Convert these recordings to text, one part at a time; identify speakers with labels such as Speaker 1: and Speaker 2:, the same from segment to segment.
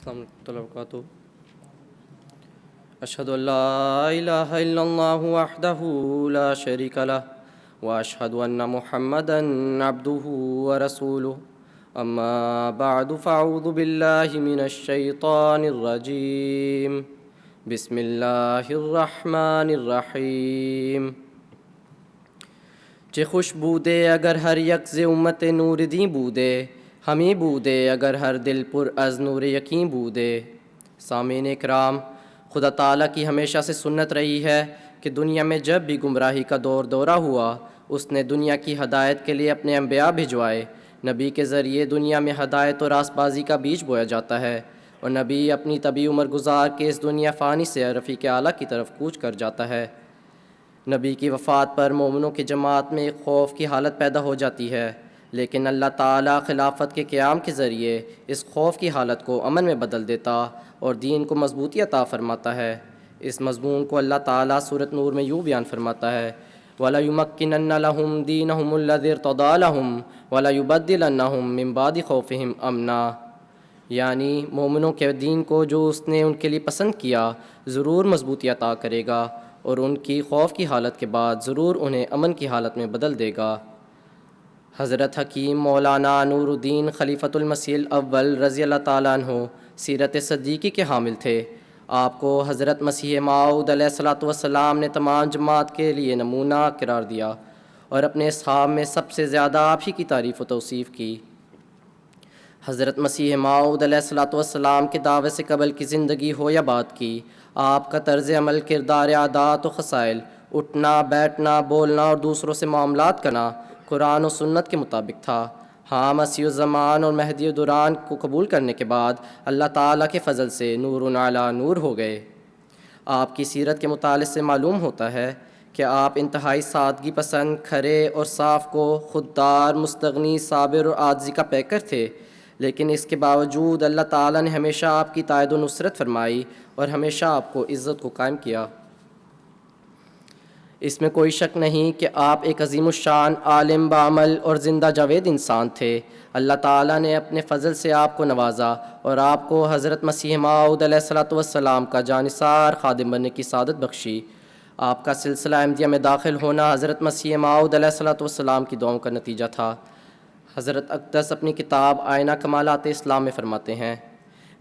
Speaker 1: السلام علیکم ورحمۃ اللہ وبرکاتہ۔ اشہد ان لا الہ الا اللہ وحدہ لا شریک لہ واشہد ان محمدا عبدہ ورسولہ، اما بعد فاعوذ باللہ من الشیطان الرجیم، بسم اللہ الرحمن الرحیم۔ چہ خوش بودے اگر ہر یک ز امت نور دیں بودے، ہمیں بودے اگر ہر دل پر از نور یقین بودے۔ سامعین اکرام، خدا تعالیٰ کی ہمیشہ سے سنت رہی ہے کہ دنیا میں جب بھی گمراہی کا دورہ ہوا، اس نے دنیا کی ہدایت کے لیے اپنے انبیاء بھجوائے۔ نبی کے ذریعے دنیا میں ہدایت اور راست بازی کا بیج بویا جاتا ہے، اور نبی اپنی طبی عمر گزار کے اس دنیا فانی سے رفیق اعلیٰ کی طرف کوچ کر جاتا ہے۔ نبی کی وفات پر مومنوں کی جماعت میں ایک خوف کی حالت پیدا ہو جاتی ہے، لیکن اللہ تعالیٰ خلافت کے قیام کے ذریعے اس خوف کی حالت کو امن میں بدل دیتا اور دین کو مضبوطی عطا فرماتا ہے۔ اس مضمون کو اللہ تعالیٰ سورۃ نور میں یوں بیان فرماتا ہے، وَلَيُمَكِّنَنَّ لَهُمْ دِينَهُمُ الَّذِي ارْتَضَىٰ لَهُمْ وَلَيُبَدِّلَنَّهُمْ مِن بَعْدِ خَوْفِهِمْ أَمْنًا، یعنی مومنوں کے دین کو جو اس نے ان کے لیے پسند کیا ضرور مضبوطی عطا کرے گا، اور ان کی خوف کی حالت کے بعد ضرور انہیں امن کی حالت میں بدل دے گا۔ حضرت حکیم مولانا نور الدین خلیفۃ المسیح الاول رضی اللہ تعالیٰ عنہ سیرت صدیقی کے حامل تھے۔ آپ کو حضرت مسیح موعود علیہ الصلوۃ والسلام نے تمام جماعت کے لیے نمونہ قرار دیا اور اپنے اصحاب میں سب سے زیادہ آپ ہی کی تعریف و توصیف کی۔ حضرت مسیح موعود علیہ الصلوۃ والسلام کے دعوت سے قبل کی زندگی ہو یا بعد کی، آپ کا طرز عمل، کردار، عادات و خصائل، اٹھنا بیٹھنا، بولنا اور دوسروں سے معاملات کرنا قرآن و سنت کے مطابق تھا۔ ہاں، مسیح الزمان اور مہدی دوران کو قبول کرنے کے بعد اللہ تعالیٰ کے فضل سے نور علی نور ہو گئے۔ آپ کی سیرت کے مطالعے سے معلوم ہوتا ہے کہ آپ انتہائی سادگی پسند، کھرے اور صاف کو، خوددار، مستغنی، صابر اور عاجزی کا پیکر تھے، لیکن اس کے باوجود اللہ تعالیٰ نے ہمیشہ آپ کی تائید و نصرت فرمائی اور ہمیشہ آپ کو عزت کو قائم کیا۔ اس میں کوئی شک نہیں کہ آپ ایک عظیم الشان، عالم، بعمل اور زندہ جاوید انسان تھے۔ اللہ تعالیٰ نے اپنے فضل سے آپ کو نوازا اور آپ کو حضرت مسیح موعود علیہ الصلوۃ والسلام کا جانثار خادم بننے کی سعادت بخشی۔ آپ کا سلسلہ احمدیہ میں داخل ہونا حضرت مسیح موعود علیہ الصلوۃ والسلام کی دعاؤں کا نتیجہ تھا۔ حضرت اقدس اپنی کتاب آئینہ کمالات اسلام میں فرماتے ہیں،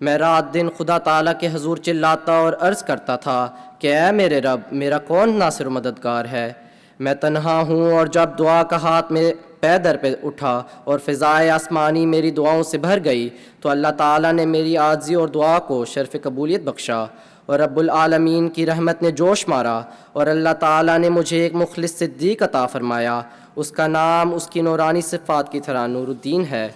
Speaker 1: میں رات دن خدا تعالیٰ کے حضور چلاتا اور عرض کرتا تھا کہ اے میرے رب، میرا کون ناصر و مددگار ہے؟ میں تنہا ہوں، اور جب دعا کا ہاتھ میں پے در پہ اٹھا اور فضائے آسمانی میری دعاؤں سے بھر گئی تو اللہ تعالیٰ نے میری عاجزی اور دعا کو شرف قبولیت بخشا، اور رب العالمین کی رحمت نے جوش مارا، اور اللہ تعالیٰ نے مجھے ایک مخلص صدیق عطا فرمایا۔ اس کا نام اس کی نورانی صفات کی طرح نور الدین ہے۔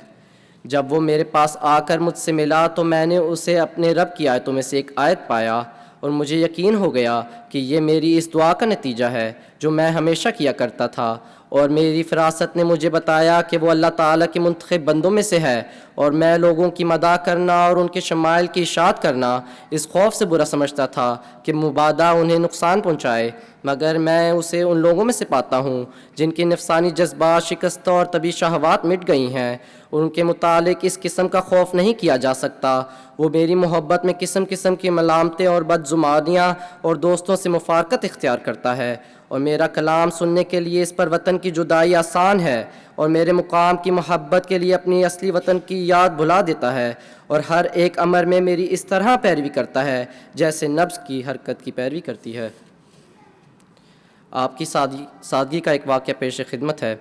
Speaker 1: جب وہ میرے پاس آ کر مجھ سے ملا تو میں نے اسے اپنے رب کی آیتوں میں سے ایک آیت پایا، اور مجھے یقین ہو گیا کہ یہ میری اس دعا کا نتیجہ ہے جو میں ہمیشہ کیا کرتا تھا، اور میری فراست نے مجھے بتایا کہ وہ اللہ تعالیٰ کے منتخب بندوں میں سے ہے، اور میں لوگوں کی مداح کرنا اور ان کے شمائل کی اشاعت کرنا اس خوف سے برا سمجھتا تھا کہ مبادا انہیں نقصان پہنچائے، مگر میں اسے ان لوگوں میں سے پاتا ہوں جن کے نفسانی جذبات شکستہ اور طبی شہوات مٹ گئی ہیں، ان کے متعلق اس قسم کا خوف نہیں کیا جا سکتا۔ وہ میری محبت میں قسم قسم کی ملامتیں اور بدزمانیاں اور دوستوں سے مفارقت اختیار کرتا ہے، اور میرا کلام سننے کے لیے اس پر وطن کی جدائی آسان ہے، اور میرے مقام کی محبت کے لیے اپنی اصلی وطن کی یاد بھلا دیتا ہے، اور ہر ایک امر میں میری اس طرح پیروی کرتا ہے جیسے نبض کی حرکت کی پیروی کرتی ہے۔ آپ کی سادگی کا ایک واقعہ پیش خدمت ہے۔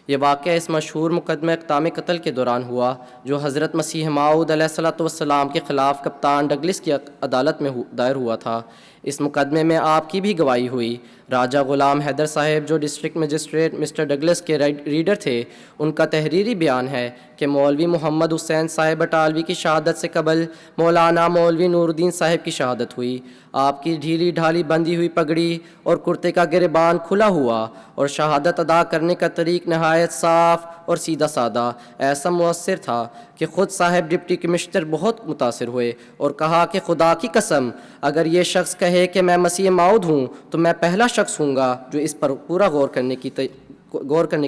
Speaker 1: یہ واقعہ اس مشہور مقدمہ اقدام قتل کے دوران ہوا جو حضرت مسیح موعود علیہ الصلوۃ والسلام کے خلاف کپتان ڈگلس کی عدالت میں دائر ہوا تھا۔ اس مقدمے میں آپ کی بھی گواہی ہوئی۔ راجہ غلام حیدر صاحب جو ڈسٹرکٹ مجسٹریٹ مسٹر ڈگلس کے ریڈر تھے، ان کا تحریری بیان ہے کہ مولوی محمد حسین صاحب اٹالوی کی شہادت سے قبل مولانا مولوی نور الدین صاحب کی شہادت ہوئی۔ آپ کی ڈھیلی ڈھالی بندھی ہوئی پگڑی اور کرتے کا گریبان کھلا ہوا، اور شہادت ادا کرنے کا طریق نہایت صاف اور سیدھا سادہ ایسا مؤثر تھا کہ خود صاحب ڈپٹی کمشنر بہت متاثر ہوئے اور کہا کہ خدا کی قسم، اگر یہ شخص کہے کہ میں مسیح موعود ہوں تو میں پہلا شخص ہوں گا جو اس پر پورا غور کرنے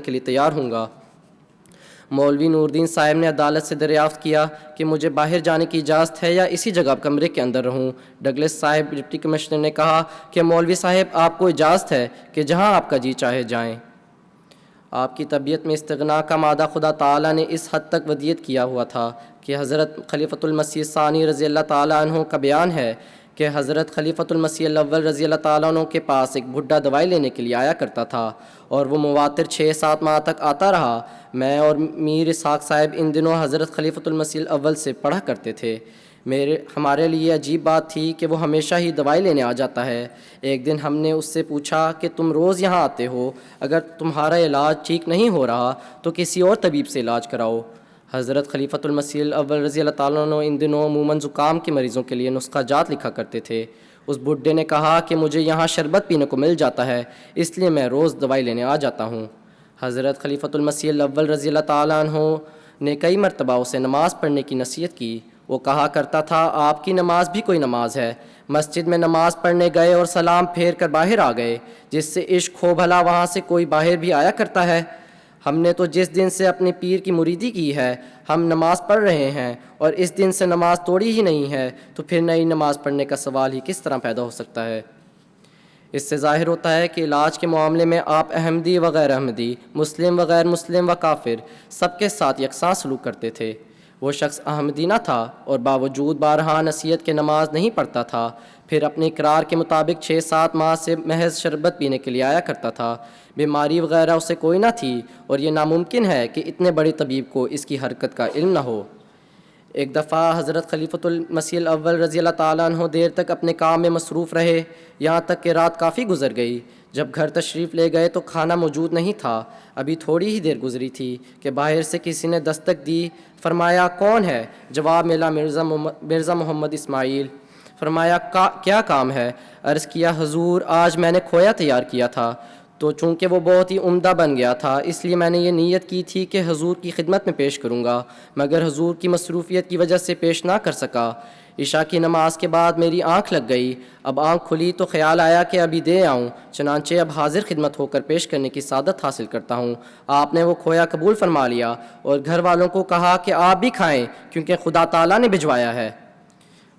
Speaker 1: کے لیے تیار ہوں گا۔ مولوی نور الدین صاحب نے عدالت سے دریافت کیا کہ مجھے باہر جانے کی اجازت ہے یا اسی جگہ کمرے کے اندر رہوں؟ ڈگلس صاحب ڈپٹی کمشنر نے کہا کہ مولوی صاحب آپ کو اجازت ہے کہ جہاں آپ کا جی چاہے جائیں۔ آپ کی طبیعت میں استغنا کا مادہ خدا تعالیٰ نے اس حد تک ودیت کیا ہوا تھا کہ حضرت خلیفۃ المسیح ثانی رضی اللہ تعالیٰ عنہ کا بیان ہے کہ حضرت خلیفۃ المسیح الاول رضی اللہ تعالیٰ عنہ کے پاس ایک بڈھا دوائی لینے کے لیے آیا کرتا تھا اور وہ مواتر 6-7 ماہ تک آتا رہا۔ میں اور میر اسحاق صاحب ان دنوں حضرت خلیفۃ المسیح الاول سے پڑھا کرتے تھے۔ ہمارے لیے عجیب بات تھی کہ وہ ہمیشہ ہی دوائی لینے آ جاتا ہے۔ ایک دن ہم نے اس سے پوچھا کہ تم روز یہاں آتے ہو، اگر تمہارا علاج ٹھیک نہیں ہو رہا تو کسی اور طبیب سے علاج کراؤ۔ حضرت خلیفۃ المسیح الاول رضی اللہ تعالیٰ عنہ ان دنوں عموماً زکام کے مریضوں کے لیے نسخہ جات لکھا کرتے تھے۔ اس بڈھے نے کہا کہ مجھے یہاں شربت پینے کو مل جاتا ہے، اس لیے میں روز دوائی لینے آ جاتا ہوں۔ حضرت خلیفۃ المسیح الاول رضی اللہ تعالیٰ عنہ نے کئی مرتبہ اسے نماز پڑھنے کی نصیحت کی۔ وہ کہا کرتا تھا آپ کی نماز بھی کوئی نماز ہے۔ مسجد میں نماز پڑھنے گئے اور سلام پھیر کر باہر آ گئے، جس سے عشق ہو بھلا وہاں سے کوئی باہر بھی آیا کرتا ہے۔ ہم نے تو جس دن سے اپنے پیر کی مریدی کی ہے ہم نماز پڑھ رہے ہیں اور اس دن سے نماز توڑی ہی نہیں ہے، تو پھر نئی نماز پڑھنے کا سوال ہی کس طرح پیدا ہو سکتا ہے؟ اس سے ظاہر ہوتا ہے کہ علاج کے معاملے میں آپ احمدی و غیر احمدی، مسلم و غیر مسلم و کافر سب کے ساتھ یکساں سلوک کرتے تھے۔ وہ شخص احمدی نہ تھا اور باوجود بارہا نصیحت کے نماز نہیں پڑھتا تھا، پھر اپنے اقرار کے مطابق 6-7 ماہ سے محض شربت پینے کے لیے آیا کرتا تھا۔ بیماری وغیرہ اسے کوئی نہ تھی اور یہ ناممکن ہے کہ اتنے بڑے طبیب کو اس کی حرکت کا علم نہ ہو۔ ایک دفعہ حضرت خلیفۃ المسیح الاول رضی اللہ تعالیٰ عنہ دیر تک اپنے کام میں مصروف رہے، یہاں تک کہ رات کافی گزر گئی۔ جب گھر تشریف لے گئے تو کھانا موجود نہیں تھا۔ ابھی تھوڑی ہی دیر گزری تھی کہ باہر سے کسی نے دستک دی۔ فرمایا کون ہے؟ جواب ملا مرزا محمد اسماعیل۔ فرمایا کیا کام ہے؟ عرض کیا حضور آج میں نے کھویا تیار کیا تھا، تو چونکہ وہ بہت ہی عمدہ بن گیا تھا اس لیے میں نے یہ نیت کی تھی کہ حضور کی خدمت میں پیش کروں گا، مگر حضور کی مصروفیت کی وجہ سے پیش نہ کر سکا۔ عشاء کی نماز کے بعد میری آنکھ لگ گئی، اب آنکھ کھلی تو خیال آیا کہ ابھی دے آؤں، چنانچہ اب حاضر خدمت ہو کر پیش کرنے کی سعادت حاصل کرتا ہوں۔ آپ نے وہ کھویا قبول فرما لیا اور گھر والوں کو کہا کہ آپ بھی کھائیں کیونکہ خدا تعالیٰ نے بھجوایا ہے۔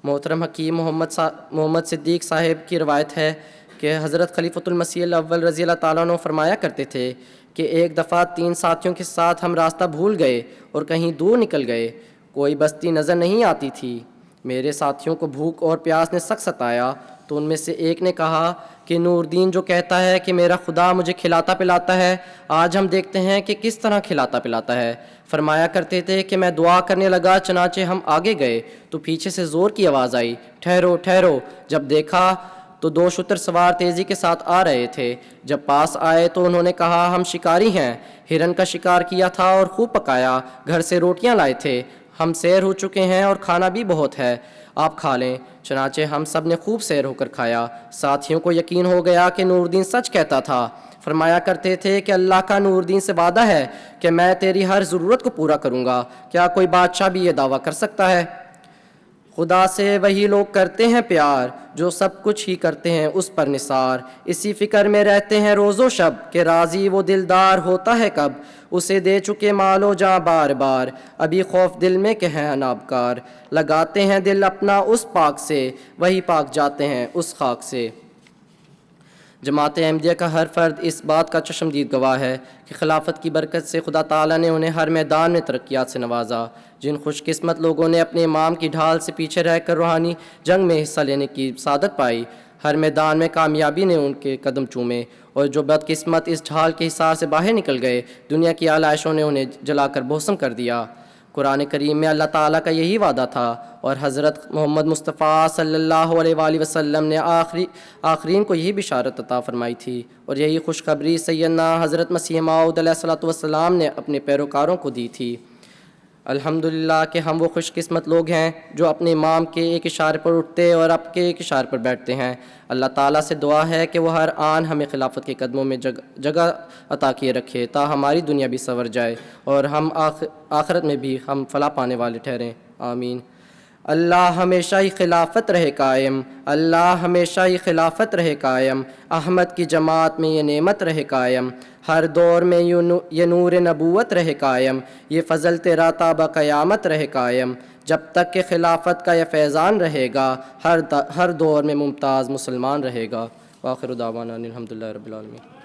Speaker 1: محترم حکیم محمد صدیق صاحب کی روایت ہے کہ حضرت خلیفۃ المسیح الاول رضی اللہ تعالیٰ عنہ فرمایا کرتے تھے کہ ایک دفعہ 3 ساتھیوں کے ساتھ ہم راستہ بھول گئے اور کہیں دور نکل گئے، کوئی بستی نظر نہیں آتی تھی۔ میرے ساتھیوں کو بھوک اور پیاس نے سخت ستایا تو ان میں سے ایک نے کہا کہ نور الدین جو کہتا ہے کہ میرا خدا مجھے کھلاتا پلاتا ہے، آج ہم دیکھتے ہیں کہ کس طرح کھلاتا پلاتا ہے۔ فرمایا کرتے تھے کہ میں دعا کرنے لگا، چنانچہ ہم آگے گئے تو پیچھے سے زور کی آواز آئی، ٹھہرو ٹھہرو۔ جب دیکھا تو 2 شتر سوار تیزی کے ساتھ آ رہے تھے۔ جب پاس آئے تو انہوں نے کہا ہم شکاری ہیں، ہرن کا شکار کیا تھا اور خوب پکایا، گھر سے روٹیاں لائے تھے، ہم سیر ہو چکے ہیں اور کھانا بھی بہت ہے، آپ کھا لیں۔ چنانچہ ہم سب نے خوب سیر ہو کر کھایا۔ ساتھیوں کو یقین ہو گیا کہ نور الدین سچ کہتا تھا۔ فرمایا کرتے تھے کہ اللہ کا نور الدین سے وعدہ ہے کہ میں تیری ہر ضرورت کو پورا کروں گا، کیا کوئی بادشاہ بھی یہ دعویٰ کر سکتا ہے؟ خدا سے وہی لوگ کرتے ہیں پیار جو سب کچھ ہی کرتے ہیں اس پر نثار، اسی فکر میں رہتے ہیں روز و شب کہ راضی وہ دلدار ہوتا ہے کب، اسے دے چکے مال و جاں بار بار، ابھی خوف دل میں کہ ہیں انابکار، لگاتے ہیں دل اپنا اس پاک سے، وہی پاک جاتے ہیں اس خاک سے۔ جماعت احمدیہ کا ہر فرد اس بات کا چشمدید گواہ ہے کہ خلافت کی برکت سے خدا تعالیٰ نے انہیں ہر میدان میں ترقیات سے نوازا۔ جن خوش قسمت لوگوں نے اپنے امام کی ڈھال سے پیچھے رہ کر روحانی جنگ میں حصہ لینے کی سعادت پائی، ہر میدان میں کامیابی نے ان کے قدم چومے، اور جو بد قسمت اس ڈھال کے حصار سے باہر نکل گئے، دنیا کی آلائشوں نے انہیں جلا کر بوسم کر دیا۔ قرآن کریم میں اللہ تعالیٰ کا یہی وعدہ تھا، اور حضرت محمد مصطفیٰ صلی اللہ علیہ وآلہ وسلم نے آخرین کو یہی بشارت عطا فرمائی تھی، اور یہی خوشخبری سیدنا حضرت مسیح موعود علیہ الصلوۃ والسلام نے اپنے پیروکاروں کو دی تھی۔ الحمدللہ کہ ہم وہ خوش قسمت لوگ ہیں جو اپنے امام کے ایک اشارے پر اٹھتے اور آپ کے ایک اشارے پر بیٹھتے ہیں۔ اللہ تعالیٰ سے دعا ہے کہ وہ ہر آن ہمیں خلافت کے قدموں میں جگہ عطا کیے رکھے، تا ہماری دنیا بھی سنور جائے اور ہم آخرت میں بھی ہم فلاح پانے والے ٹھہریں، آمین۔ اللہ ہمیشہ ہی خلافت رہے قائم، اللہ ہمیشہ ہی خلافت رہے قائم، احمد کی جماعت میں یہ نعمت رہے قائم، ہر دور میں یہ نور نبوت رہے قائم، یہ فضل تیرا تا بقیامت رہے قائم، جب تک کہ خلافت کا یہ فیضان رہے گا، ہر دور میں ممتاز مسلمان رہے گا۔ وآخر دعوانا الحمدللہ رب العالمین۔